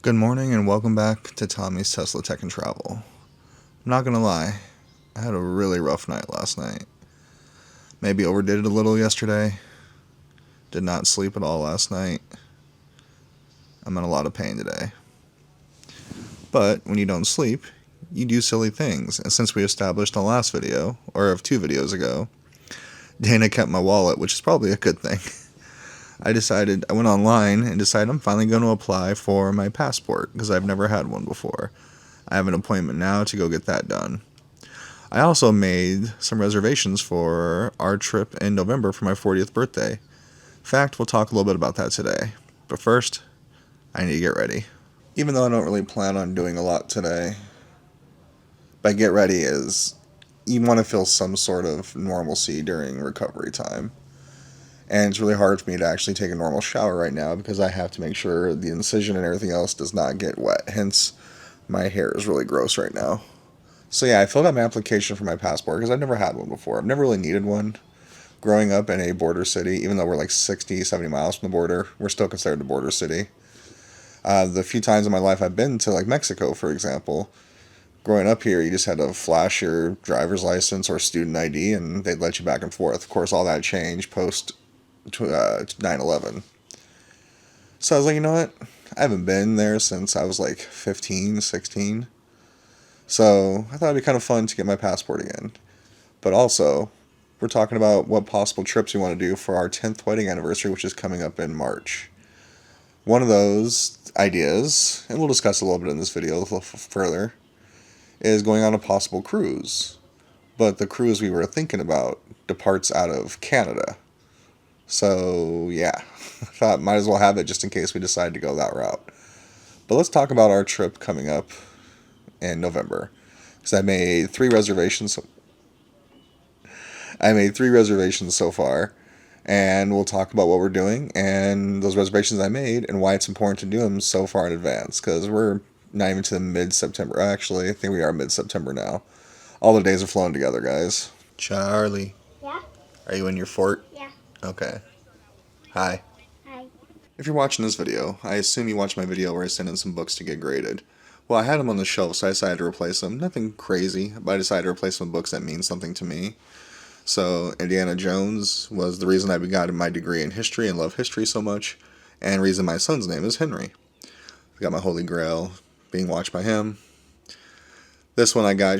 Good morning and welcome back to Tommy's Tesla Tech and Travel. I'm not gonna lie, I had a really rough night last night. Maybe overdid it a little yesterday. Did not sleep at all last night. I'm in a lot of pain today. But when you don't sleep, you do silly things. And since we established in the last video, or of 2 videos ago, Dana kept my wallet, which is probably a good thing. I went online and decided I'm finally going to apply for my passport because I've never had one before. I have an appointment now to go get that done. I also made some reservations for our trip in November for my 40th birthday. In fact, we'll talk a little bit about that today. But first, I need to get ready. Even though I don't really plan on doing a lot today, by get ready is you want to feel some sort of normalcy during recovery time. And it's really hard for me to actually take a normal shower right now because I have to make sure the incision and everything else does not get wet. Hence, my hair is really gross right now. So yeah, I filled out my application for my passport because I've never had one before. I've never really needed one. Growing up in a border city, even though we're like 60, 70 miles from the border, we're still considered a border city. The few times in my life I've been to like Mexico, for example, growing up here, you just had to flash your driver's license or student ID and they'd let you back and forth. Of course, all that changed post 9/11. So I was like, you know what? I haven't been there since I was like 15, 16. So I thought it'd be kind of fun to get my passport again. But also, we're talking about what possible trips we want to do for our 10th wedding anniversary, which is coming up in March. One of those ideas, and we'll discuss a little bit in this video a little further, is going on a possible cruise. But the cruise we were thinking about departs out of Canada. So, yeah, I thought might as well have it just in case we decide to go that route. But let's talk about our trip coming up in November. Because I made 3 reservations. I made 3 reservations so far. And we'll talk about what we're doing and those reservations I made and why it's important to do them so far in advance. Because we're not even to the mid-September. Actually, I think we are mid-September now. All the days are flowing together, guys. Charlie. Yeah? Are you in your fort? Yeah. Okay. Hi. Hi. If you're watching this video, I assume you watched my video where I sent in some books to get graded. Well, I had them on the shelf, so I decided to replace them. Nothing crazy, but I decided to replace some books that mean something to me. So, Indiana Jones was the reason I got my degree in history and love history so much, and reason my son's name is Henry. I got my Holy Grail being watched by him. This one I got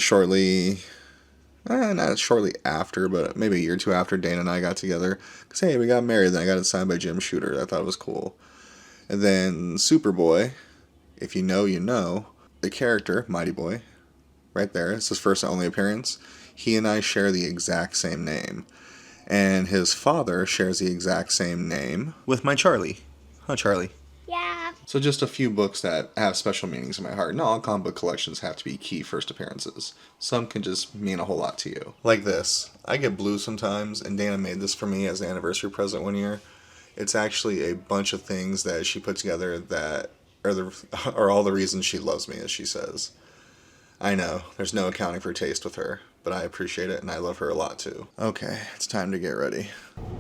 not shortly after, but maybe a year or 2 after Dana and I got together. Because, hey, we got married, then I got it signed by Jim Shooter. I thought it was cool. And then Superboy, if you know, you know. The character, Mighty Boy, right there. It's his first and only appearance. He and I share the exact same name. And his father shares the exact same name with my Charlie. Huh, Charlie? Yeah. So just a few books that have special meanings in my heart. Not all comic book collections have to be key first appearances. Some can just mean a whole lot to you. Like this. I get blue sometimes, and Dana made this for me as an anniversary present one year. It's actually a bunch of things that she put together that are all the reasons she loves me, as she says. I know, there's no accounting for taste with her, but I appreciate it, and I love her a lot too. Okay, it's time to get ready.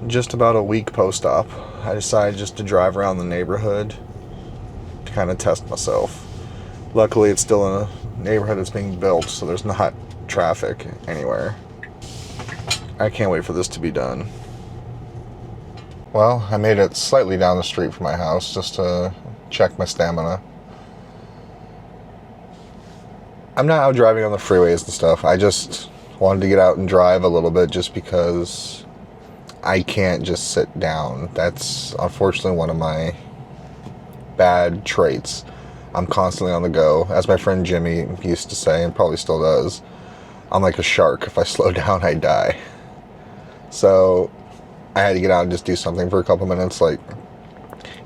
Just about a week post-op, I decided just to drive around the neighborhood to kind of test myself. Luckily, it's still in a neighborhood that's being built, so there's not traffic anywhere. I can't wait for this to be done. Well, I made it slightly down the street from my house just to check my stamina. I'm not out driving on the freeways and stuff. I just wanted to get out and drive a little bit just because I can't just sit down. That's unfortunately one of my bad traits. I'm constantly on the go. As my friend Jimmy used to say, and probably still does, I'm like a shark. If I slow down, I die. So I had to get out and just do something for a couple minutes. Like,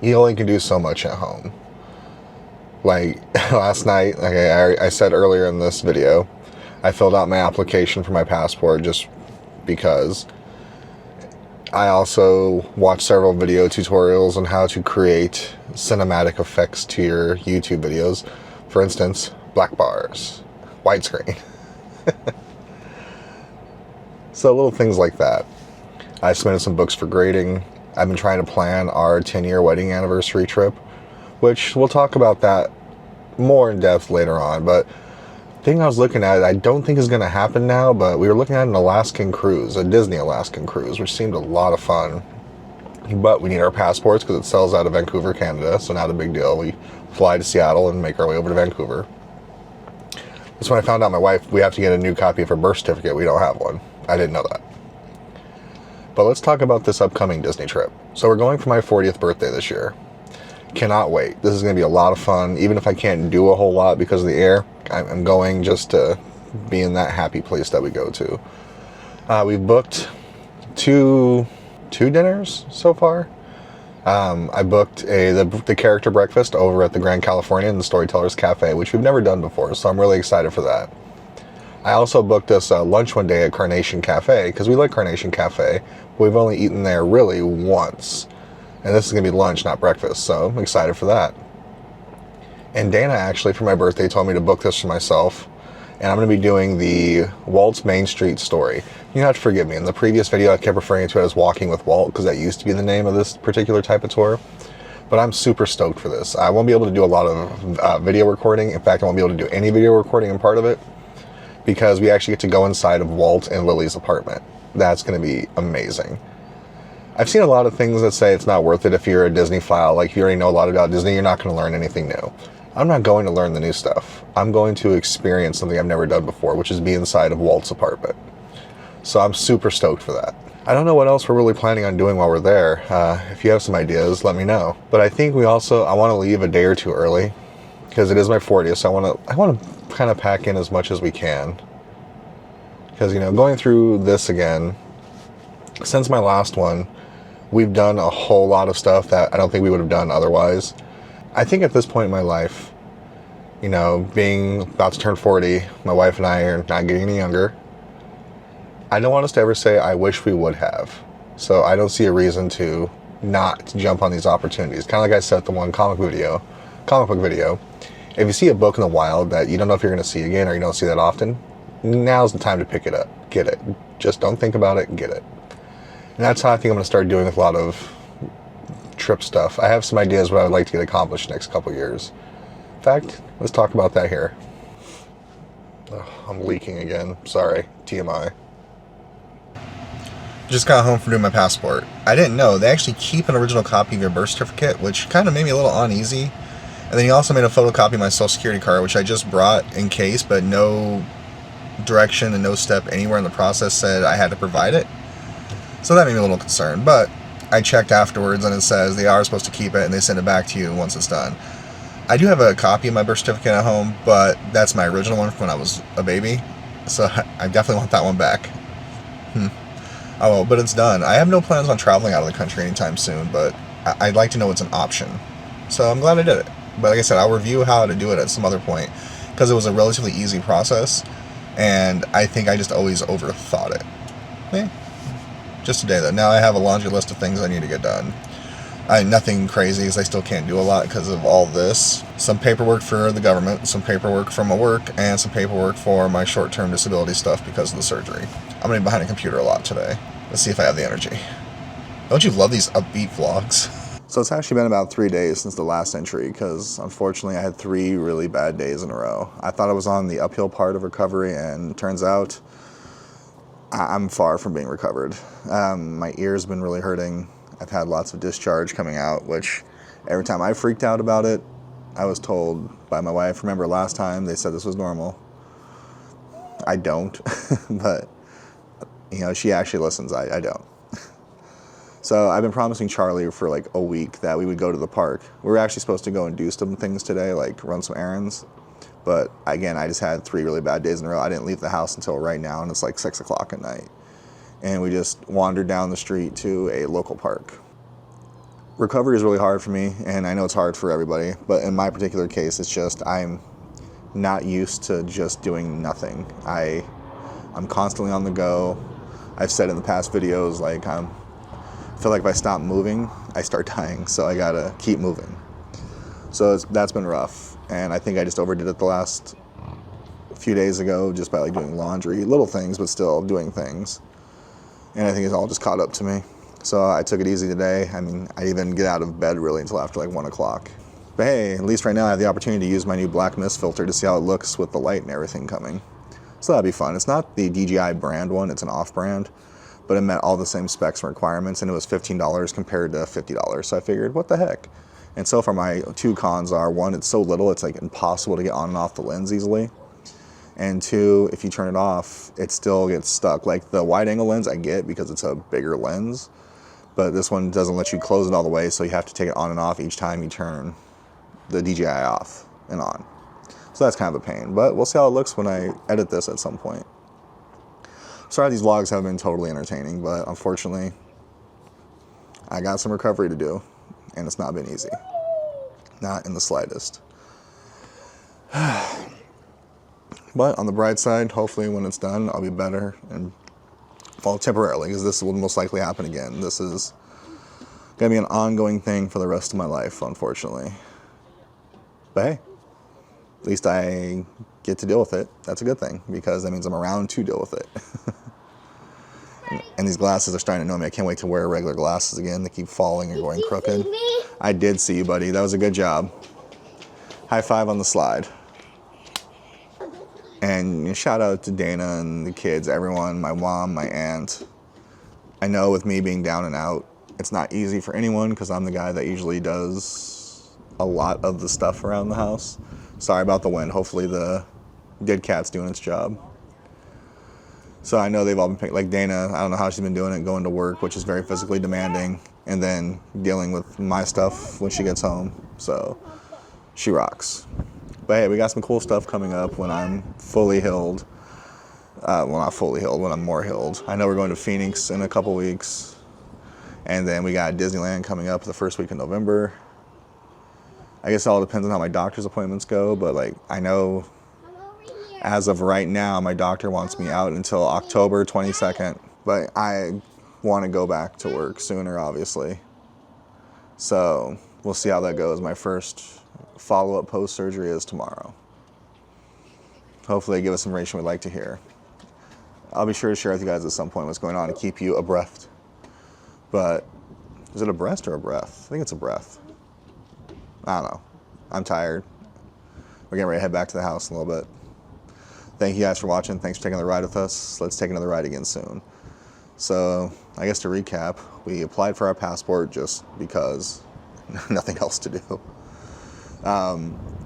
you only can do so much at home. Like, last night, like I said earlier in this video, I filled out my application for my passport just because. I also watched several video tutorials on how to create cinematic effects to your YouTube videos. For instance, black bars, widescreen. So little things like that. I submitted some books for grading. I've been trying to plan our 10-year wedding anniversary trip, which we'll talk about that more in depth later on. But the thing I was looking at, I don't think is going to happen now, but we were looking at an Alaskan cruise, a Disney Alaskan cruise, which seemed a lot of fun. But we need our passports because it sells out of Vancouver, Canada, so not a big deal. We fly to Seattle and make our way over to Vancouver. That's when I found out my wife, we have to get a new copy of her birth certificate. We don't have one. I didn't know that. But let's talk about this upcoming Disney trip. So we're going for my 40th birthday this year. Cannot wait. This is going to be a lot of fun. Even if I can't do a whole lot because of the air, I'm going just to be in that happy place that we go to. We've booked two dinners so far. I booked the character breakfast over at the Grand California in the Storytellers Cafe, which we've never done before, so I'm really excited for that. I also booked us lunch one day at Carnation Cafe, because we like Carnation Cafe, but we've only eaten there really once. And this is going to be lunch, not breakfast, so I'm excited for that. And Dana actually, for my birthday, told me to book this for myself. And I'm going to be doing the Walt's Main Street story. You have to forgive me. In the previous video, I kept referring to it as Walking with Walt, because that used to be the name of this particular type of tour. But I'm super stoked for this. I won't be able to do a lot of video recording. In fact, I won't be able to do any video recording in part of it, because we actually get to go inside of Walt and Lily's apartment. That's going to be amazing. I've seen a lot of things that say it's not worth it if you're a Disney file. Like, if you already know a lot about Disney, you're not going to learn anything new. I'm not going to learn the new stuff. I'm going to experience something I've never done before, which is be inside of Walt's apartment. So I'm super stoked for that. I don't know what else we're really planning on doing while we're there. If you have some ideas, let me know. But I think I want to leave a day or two early, because it is my 40th, so I want to kind of pack in as much as we can. Because, going through this again, since my last one, we've done a whole lot of stuff that I don't think we would have done otherwise. I think at this point in my life, being about to turn 40, my wife and I are not getting any younger. I don't want us to ever say, I wish we would have. So I don't see a reason to not jump on these opportunities. Kind of like I said, the one comic book video. If you see a book in the wild that you don't know if you're going to see again, or you don't see that often, now's the time to pick it up. Get it. Just don't think about it and get it. And that's how I think I'm going to start doing with a lot of trip stuff. I have some ideas what I would like to get accomplished next couple years. In fact, let's talk about that here. I'm leaking again. Sorry. TMI. Just got home from doing my passport. I didn't know they actually keep an original copy of your birth certificate, which kind of made me a little uneasy. And then he also made a photocopy of my social security card, which I just brought in case, but no direction and no step anywhere in the process said I had to provide it. So that made me a little concerned, but I checked afterwards and it says they are supposed to keep it and they send it back to you once it's done. I do have a copy of my birth certificate at home, but that's my original one from when I was a baby, so I definitely want that one back. Oh well, but it's done. I have no plans on traveling out of the country anytime soon, but I'd like to know it's an option. So I'm glad I did it. But like I said, I'll review how to do it at some other point, because it was a relatively easy process, and I think I just always overthought it. Just today though. Now I have a laundry list of things I need to get done. Nothing crazy, as I still can't do a lot because of all this. Some paperwork for the government, some paperwork from my work, and some paperwork for my short-term disability stuff because of the surgery. I'm going to be behind a computer a lot today. Let's see if I have the energy. Don't you love these upbeat vlogs? So it's actually been about 3 days since the last entry, because unfortunately I had 3 really bad days in a row. I thought I was on the uphill part of recovery, and turns out I'm far from being recovered. My ear's been really hurting. I've had lots of discharge coming out, which every time I freaked out about it, I was told by my wife, remember last time they said this was normal. I don't, but she actually listens. I don't. So I've been promising Charlie for like a week that we would go to the park. We were actually supposed to go and do some things today, like run some errands. But again, I just had 3 really bad days in a row. I didn't leave the house until right now, and it's like 6 o'clock at night. And we just wandered down the street to a local park. Recovery is really hard for me, and I know it's hard for everybody, but in my particular case, it's just I'm not used to just doing nothing. I'm constantly on the go. I've said in the past videos, like I feel like if I stop moving, I start dying, so I gotta keep moving. So that's been rough, and I think I just overdid it the last few days ago just by like doing laundry, little things, but still doing things. And I think it's all just caught up to me. So I took it easy today. I mean, I didn't get out of bed really until after like 1 o'clock. But hey, at least right now I have the opportunity to use my new black mist filter to see how it looks with the light and everything coming. So that'd be fun. It's not the DJI brand one, it's an off-brand, but it met all the same specs and requirements, and it was $15 compared to $50. So I figured, what the heck? And so far my two cons are, one, it's so little, it's like impossible to get on and off the lens easily. And two, if you turn it off, it still gets stuck. Like the wide angle lens I get because it's a bigger lens, but this one doesn't let you close it all the way, so you have to take it on and off each time you turn the DJI off and on. So that's kind of a pain, but we'll see how it looks when I edit this at some point. Sorry these vlogs haven't been totally entertaining, but unfortunately, I got some recovery to do, and it's not been easy. Not in the slightest. But on the bright side, hopefully when it's done, I'll be better, and well, temporarily, because this will most likely happen again. This is gonna be an ongoing thing for the rest of my life, unfortunately. But hey, at least I get to deal with it. That's a good thing, because that means I'm around to deal with it. And these glasses are starting to know me. I can't wait to wear regular glasses again. They keep falling and going crooked. I did see you, buddy. That was a good job. High five on the slide. And shout out to Dana and the kids, everyone, my mom, my aunt. I know with me being down and out, it's not easy for anyone because I'm the guy that usually does a lot of the stuff around the house. Sorry about the wind. Hopefully the dead cat's doing its job. So I know they've all been, like Dana, I don't know how she's been doing it, going to work, which is very physically demanding, and then dealing with my stuff when she gets home. So she rocks. But hey, we got some cool stuff coming up when I'm fully healed. Well, not fully healed, when I'm more healed. I know we're going to Phoenix in a couple weeks. And then we got Disneyland coming up the first week of November. I guess it all depends on how my doctor's appointments go, but like I know as of right now, my doctor wants me out until October 22nd. But I want to go back to work sooner, obviously. So we'll see how that goes. My first follow-up post-surgery is tomorrow. Hopefully they give us some information we'd like to hear. I'll be sure to share with you guys at some point what's going on and keep you abreast. But is it a breast or a breath? I think it's a breath. I don't know. I'm tired. We're getting ready to head back to the house in a little bit. Thank you guys for watching. Thanks for taking the ride with us. Let's take another ride again soon. So I guess to recap, we applied for our passport just because nothing else to do.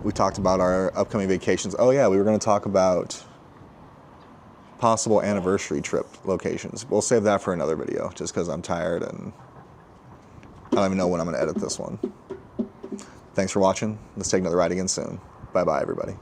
We talked about our upcoming vacations. Oh yeah, we were going to talk about possible anniversary trip locations. We'll save that for another video just because I'm tired and I don't even know when I'm going to edit this one. Thanks for watching. Let's take another ride again soon. Bye-bye, everybody.